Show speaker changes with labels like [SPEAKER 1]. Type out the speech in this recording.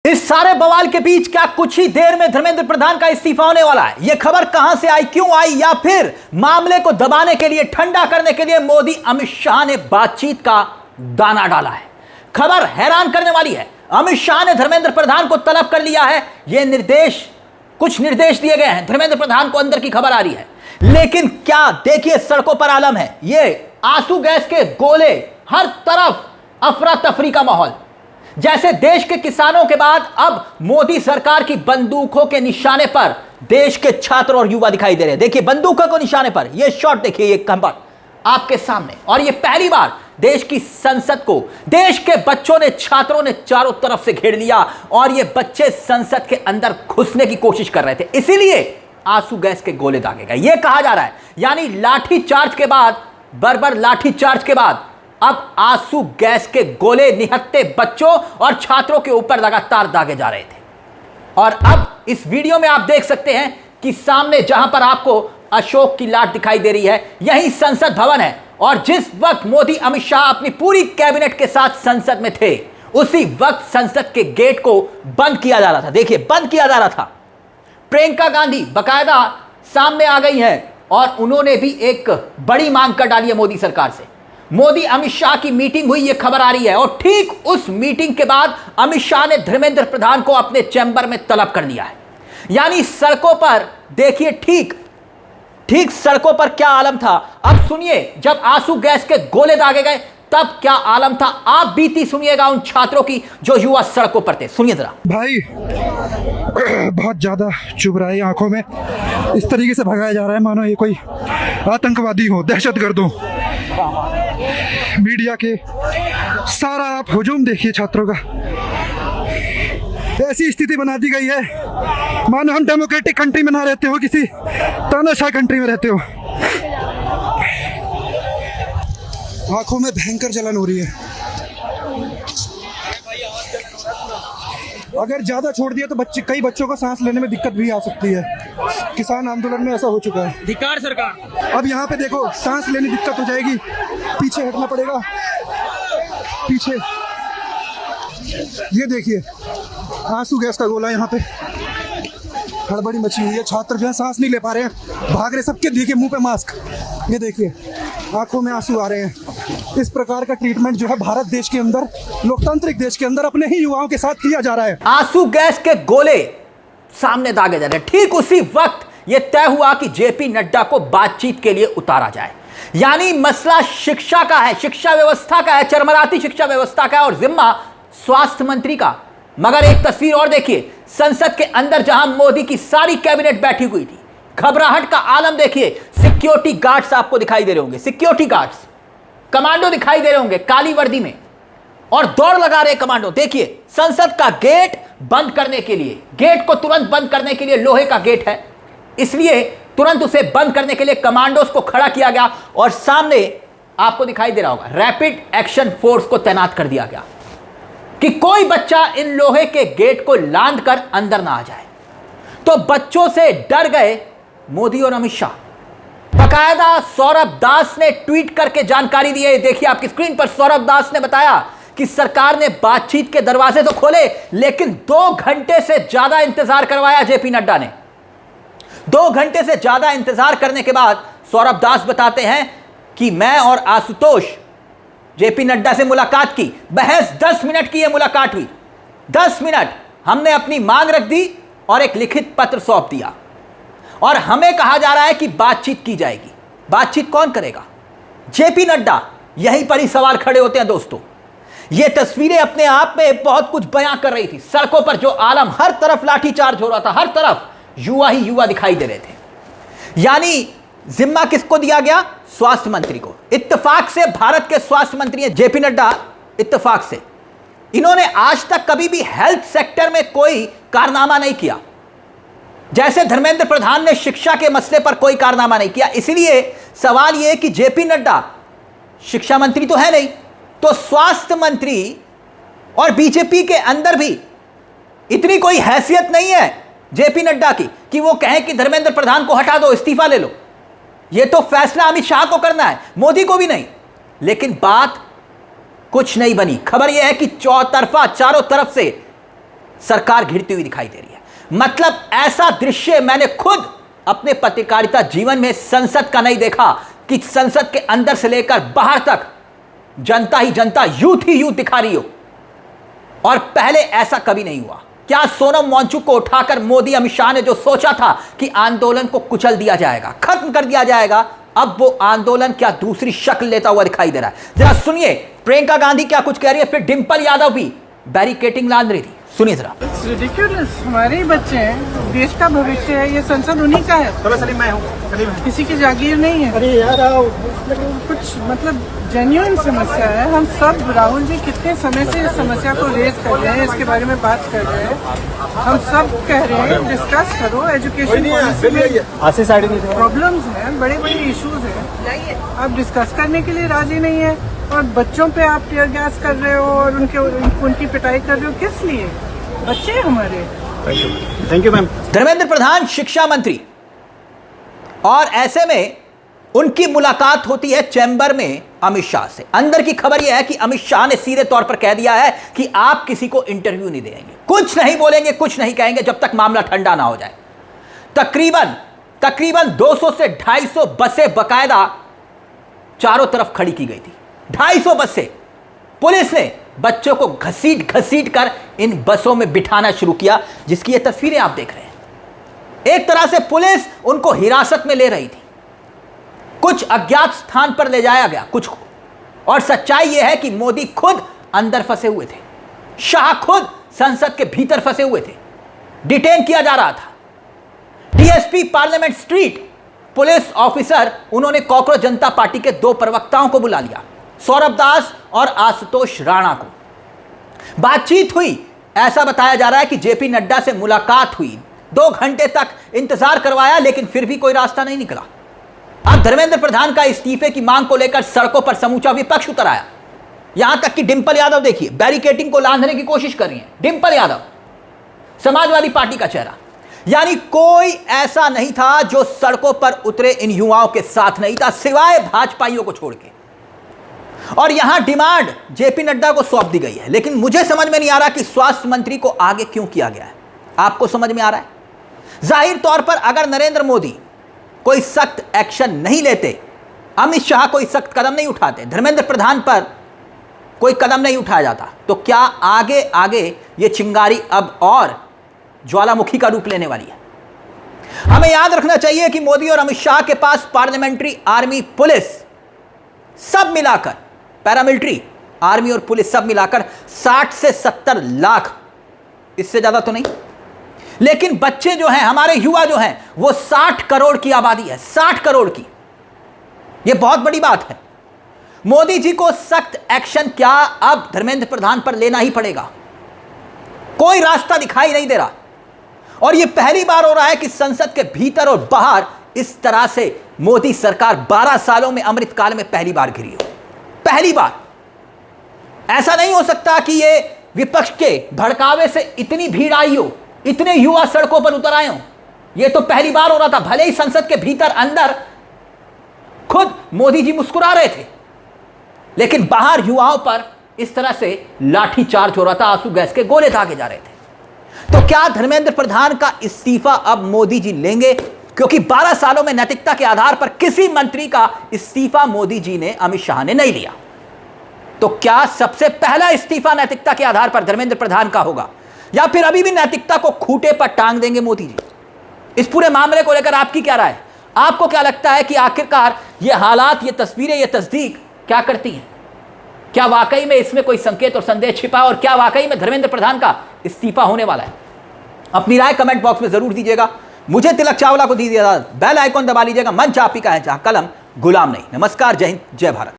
[SPEAKER 1] इस सारे बवाल के बीच क्या कुछ ही देर में धर्मेंद्र प्रधान का इस्तीफा होने वाला है? यह खबर कहां से आई, क्यों आई, या फिर मामले को दबाने के लिए, ठंडा करने के लिए मोदी अमित शाह ने बातचीत का दाना डाला है? खबर हैरान करने वाली है। अमित शाह ने धर्मेंद्र प्रधान को तलब कर लिया है। कुछ निर्देश दिए गए हैं धर्मेंद्र प्रधान को, अंदर की खबर आ रही है। लेकिन क्या, देखिए सड़कों पर आलम है, ये आंसू गैस के गोले, हर तरफ अफरा तफरी का माहौल। जैसे देश के किसानों के बाद अब मोदी सरकार की बंदूकों के निशाने पर देश के छात्र और युवा दिखाई दे रहे हैं। देखिए बंदूकों को निशाने पर यह शॉट, देखिए ये खबर आपके सामने। और ये पहली बार देश की संसद को देश के बच्चों ने, छात्रों ने चारों तरफ से घेर लिया और ये बच्चे संसद के अंदर घुसने की कोशिश कर रहे थे, इसीलिए आंसू गैस के गोले दागे गए। यह कहा जा रहा है, यानी लाठी चार्ज के बाद, बर्बर लाठी चार्ज के बाद अब आंसू गैस के गोले निहत्थे बच्चों और छात्रों के ऊपर लगातार दागे जा रहे थे। और अब इस वीडियो में आप देख सकते हैं कि सामने जहां पर आपको अशोक की लाट दिखाई दे रही है, यही संसद भवन है। और जिस वक्त मोदी अमित शाह अपनी पूरी कैबिनेट के साथ संसद में थे, उसी वक्त संसद के गेट को बंद किया जा रहा था। देखिए बंद किया जा रहा था। प्रियंका गांधी बकायदा सामने आ गई है और उन्होंने भी एक बड़ी मांग कर डाली है मोदी सरकार से। मोदी अमित शाह की मीटिंग हुई, यह खबर आ रही है, और ठीक उस मीटिंग के बाद अमित शाह ने धर्मेंद्र प्रधान को अपने चैम्बर में तलब कर लिया है। यानी सड़कों पर देखिए, ठीक सड़कों पर क्या आलम था। अब सुनिए, जब आंसू गैस के गोले दागे गए तब क्या आलम था। आप बीती सुनिएगा उन छात्रों की जो युवा सड़कों पर थे। सुनिए जरा।
[SPEAKER 2] भाई बहुत ज्यादा चुभ रहा है आंखों में, इस तरीके से भगाया जा रहा है मानो ये कोई आतंकवादी हो, दहशतगर्द हो। मीडिया के सारा आप हुजूम देखिए छात्रों का, ऐसी स्थिति बना दी गई है मानो हम डेमोक्रेटिक कंट्री में ना रहते हो, किसी तानाशाह कंट्री में रहते हो। आंखों में भयंकर जलन हो रही है। अगर ज्यादा छोड़ दिया तो कई बच्चों को सांस लेने में दिक्कत भी आ सकती है। किसान आंदोलन में ऐसा हो चुका है।
[SPEAKER 3] धिक्कार सरकार।
[SPEAKER 2] अब यहाँ पे देखो, सांस लेने दिक्कत हो जाएगी, पीछे हटना पड़ेगा। पीछे ये देखिए आंसू गैस का गोला, यहाँ पे हड़बड़ी मची हुई है। छात्र जो है सांस नहीं ले पा रहे हैं, भाग रहे, सबके देखिए मुंह पे मास्क, ये देखिए आंखों में आंसू आ रहे हैं। इस प्रकार का ट्रीटमेंट जो है भारत देश के अंदर, लोकतांत्रिक देश के अंदर अपने ही युवाओं के साथ किया जा रहा है।
[SPEAKER 1] आंसू गैस के गोले सामने दागे जा रहे हैं। ठीक उसी वक्त यह तय हुआ कि जेपी नड्डा को बातचीत के लिए उतारा जाए। यानी मसला शिक्षा का है, शिक्षा व्यवस्था का है, चरमराती शिक्षा व्यवस्था का है, और जिम्मा स्वास्थ्य मंत्री का। मगर एक तस्वीर और देखिए, संसद के अंदर जहां मोदी की सारी कैबिनेट बैठी हुई थी, घबराहट का आलम देखिए। सिक्योरिटी गार्ड्स आपको दिखाई दे रहे होंगे, सिक्योरिटी गार्ड्स, कमांडो दिखाई दे रहे होंगे काली वर्दी में, और दौड़ लगा रहे कमांडो। देखिए संसद का गेट बंद करने के लिए, गेट को तुरंत बंद करने के लिए, लोहे का गेट है इसलिए तुरंत उसे बंद करने के लिए कमांडोज को खड़ा किया गया, और सामने आपको दिखाई दे रहा होगा रैपिड एक्शन फोर्स को तैनात कर दिया गया कि कोई बच्चा इन लोहे के गेट को लांघ कर अंदर ना आ जाए। तो बच्चों से डर गए मोदी और अमित शाह। बकायदा सौरभ दास ने ट्वीट करके जानकारी दी है, देखिए आपकी स्क्रीन पर। सौरभ दास ने बताया कि सरकार ने बातचीत के दरवाजे तो खोले, लेकिन 2 घंटे से ज्यादा इंतजार करवाया जेपी नड्डा ने। 2 घंटे से ज्यादा इंतजार करने के बाद सौरभ दास बताते हैं कि मैं और आशुतोष जेपी नड्डा से मुलाकात की। बहस 10 मिनट की यह मुलाकात हुई। 10 मिनट हमने अपनी मांग रख दी और एक लिखित पत्र सौंप दिया, और हमें कहा जा रहा है कि बातचीत की जाएगी। बातचीत कौन करेगा? जेपी नड्डा। यहीं पर ही सवाल खड़े होते हैं दोस्तों। ये तस्वीरें अपने आप में बहुत कुछ बयां कर रही थी। सड़कों पर जो आलम, हर तरफ लाठीचार्ज हो रहा था, हर तरफ युवा ही युवा दिखाई दे रहे थे। यानी जिम्मा किसको दिया गया? स्वास्थ्य मंत्री को। इत्तेफाक से भारत के स्वास्थ्य मंत्री हैं जेपी नड्डा। इत्तेफाक से इन्होंने आज तक कभी भी हेल्थ सेक्टर में कोई कारनामा नहीं किया। जैसे धर्मेंद्र प्रधान ने शिक्षा के मसले पर कोई कारनामा नहीं किया। इसलिए सवाल यह है कि जेपी नड्डा शिक्षा मंत्री तो है नहीं, तो स्वास्थ्य मंत्री, और बीजेपी के अंदर भी इतनी कोई हैसियत नहीं है जेपी नड्डा की कि वो कहें कि धर्मेंद्र प्रधान को हटा दो, इस्तीफा ले लो। ये तो फैसला अमित शाह को करना है, मोदी को भी नहीं। लेकिन बात कुछ नहीं बनी। खबर यह है कि चौतरफा, चारों तरफ से सरकार घिरती हुई दिखाई दे रही है। मतलब ऐसा दृश्य मैंने खुद अपने पत्रकारिता जीवन में संसद का नहीं देखा कि संसद के अंदर से लेकर बाहर तक जनता ही जनता, यूथ ही यूथ दिखा रही हो। और पहले ऐसा कभी नहीं हुआ। क्या सोनम वांगचुक को उठाकर मोदी अमित शाह ने जो सोचा था कि आंदोलन को कुचल दिया जाएगा, खत्म कर दिया जाएगा, अब वो आंदोलन क्या दूसरी शक्ल लेता हुआ दिखाई दे रहा है। जरा सुनिए प्रियंका गांधी क्या कुछ कह रही है, फिर डिंपल यादव भी बैरिकेटिंग लाद रही थी, सुनिए जरा।
[SPEAKER 3] रिडिक्यूलस, हमारे ही बच्चे हैं, देश का भविष्य है, ये संसद उन्हीं का है, मैं हूँ, किसी की जागीर नहीं है। अरे यार कुछ मतलब जेन्युइन समस्या है। हम सब, राहुल जी कितने समय से इस समस्या को रेज कर रहे हैं, इसके बारे में बात कर रहे हैं, हम सब कह रहे हैं डिस्कस करो, एजुकेशन पॉलिसी में प्रॉब्लम्स हैं, बड़े बड़े इश्यूज हैं, आप डिस्कस करने के लिए राजी नहीं है और बच्चों पे आप टीयर गैस कर रहे हो और उनकी पिटाई कर रहे हो, किस लिए? बच्चे हमारे।
[SPEAKER 4] Thank you ma'am.
[SPEAKER 1] Dharmendra Pradhan शिक्षा मंत्री, और ऐसे में उनकी मुलाकात होती है चैम्बर में अमित शाह से। अंदर की खबर यह है कि अमित शाह ने सीधे तौर पर कह दिया है कि आप किसी को इंटरव्यू नहीं देंगे, कुछ नहीं बोलेंगे, कुछ नहीं कहेंगे जब तक मामला ठंडा ना हो जाए। तकरीबन 200 से 250 बसें बकायदा चारों तरफ खड़ी की गई थी। 250 बसें पुलिस ने बच्चों को घसीट घसीट कर इन बसों में बिठाना शुरू किया, जिसकी ये तस्वीरें आप देख रहे हैं। एक तरह से पुलिस उनको हिरासत में ले रही थी, कुछ अज्ञात स्थान पर ले जाया गया कुछ को। और सच्चाई यह है कि मोदी खुद अंदर फंसे हुए थे, शाह खुद संसद के भीतर फंसे हुए थे, डिटेन किया जा रहा था। DSP parliament street police officer, उन्होंने कॉकरोच जनता पार्टी के 2 प्रवक्ताओं को बुला लिया, सौरभ दास और आशुतोष राणा को। बातचीत हुई, ऐसा बताया जा रहा है कि जेपी नड्डा से मुलाकात हुई, 2 घंटे तक इंतजार करवाया, लेकिन फिर भी कोई रास्ता नहीं निकला। अब धर्मेंद्र प्रधान का इस्तीफे की मांग को लेकर सड़कों पर समूचा विपक्ष उतर आया। यहां तक कि डिंपल यादव, देखिए, बैरिकेटिंग को लांघने की कोशिश कर रही हैं। डिंपल यादव, समाजवादी पार्टी का चेहरा। यानी कोई ऐसा नहीं था जो सड़कों पर उतरे इन युवाओं के साथ नहीं था, सिवाय भाजपाइयों को छोड़ के। और यहां डिमांड जेपी नड्डा को सौंप दी गई है, लेकिन मुझे समझ में नहीं आ रहा कि स्वास्थ्य मंत्री को आगे क्यों किया गया है। आपको समझ में आ रहा है? जाहिर तौर पर अगर नरेंद्र मोदी कोई सख्त एक्शन नहीं लेते, अमित शाह कोई सख्त कदम नहीं उठाते, धर्मेंद्र प्रधान पर कोई कदम नहीं उठाया जाता, तो क्या आगे आगे ये चिंगारी अब और ज्वालामुखी का रूप लेने वाली है। हमें याद रखना चाहिए कि मोदी और अमित शाह के पास पार्लियामेंट्री, आर्मी, पुलिस सब मिलाकर, पैरामिलिट्री, आर्मी और पुलिस सब मिलाकर 60 से 70 लाख, इससे ज्यादा तो नहीं। लेकिन बच्चे जो हैं, हमारे युवा जो हैं, वो 60 करोड़ की आबादी है, 60 करोड़ की। यह बहुत बड़ी बात है। मोदी जी को सख्त एक्शन क्या अब धर्मेंद्र प्रधान पर लेना ही पड़ेगा, कोई रास्ता दिखाई नहीं दे रहा। और यह पहली बार हो रहा है कि संसद के भीतर और बाहर इस तरह से मोदी सरकार 12 सालों में, अमृतकाल में पहली बार घिरी हो, पहली बार। ऐसा नहीं हो सकता कि यह विपक्ष के भड़कावे से इतनी भीड़ आई हो, इतने युवा सड़कों पर उतर आए हो। यह तो पहली बार हो रहा था। भले ही संसद के भीतर अंदर खुद मोदी जी मुस्कुरा रहे थे, लेकिन बाहर युवाओं पर इस तरह से लाठी चार्ज हो रहा था, आंसू गैस के गोले दागे जा रहे थे। तो क्या धर्मेंद्र प्रधान का इस्तीफा अब मोदी जी लेंगे? क्योंकि 12 सालों में नैतिकता के आधार पर किसी मंत्री का इस्तीफा मोदी जी ने, अमित शाह ने नहीं लिया। तो क्या सबसे पहला इस्तीफा नैतिकता के आधार पर धर्मेंद्र प्रधान का होगा, या फिर अभी भी नैतिकता को खूंटे पर टांग देंगे मोदी जी? इस पूरे मामले को लेकर आपकी क्या राय है? आपको क्या लगता है कि आखिरकार ये हालात, ये तस्वीरें, ये तस्दीक क्या करती हैं? क्या वाकई में इसमें कोई संकेत और संदेश छिपा, और क्या वाकई में धर्मेंद्र प्रधान का इस्तीफा होने वाला है? अपनी राय कमेंट बॉक्स में जरूर दीजिएगा। मुझे तिलक चावला को दीजिए, बेल आइकॉन दबा लीजिएगा। मंच आप ही का है, जहां कलम गुलाम नहीं। नमस्कार, जय हिंद, जय भारत।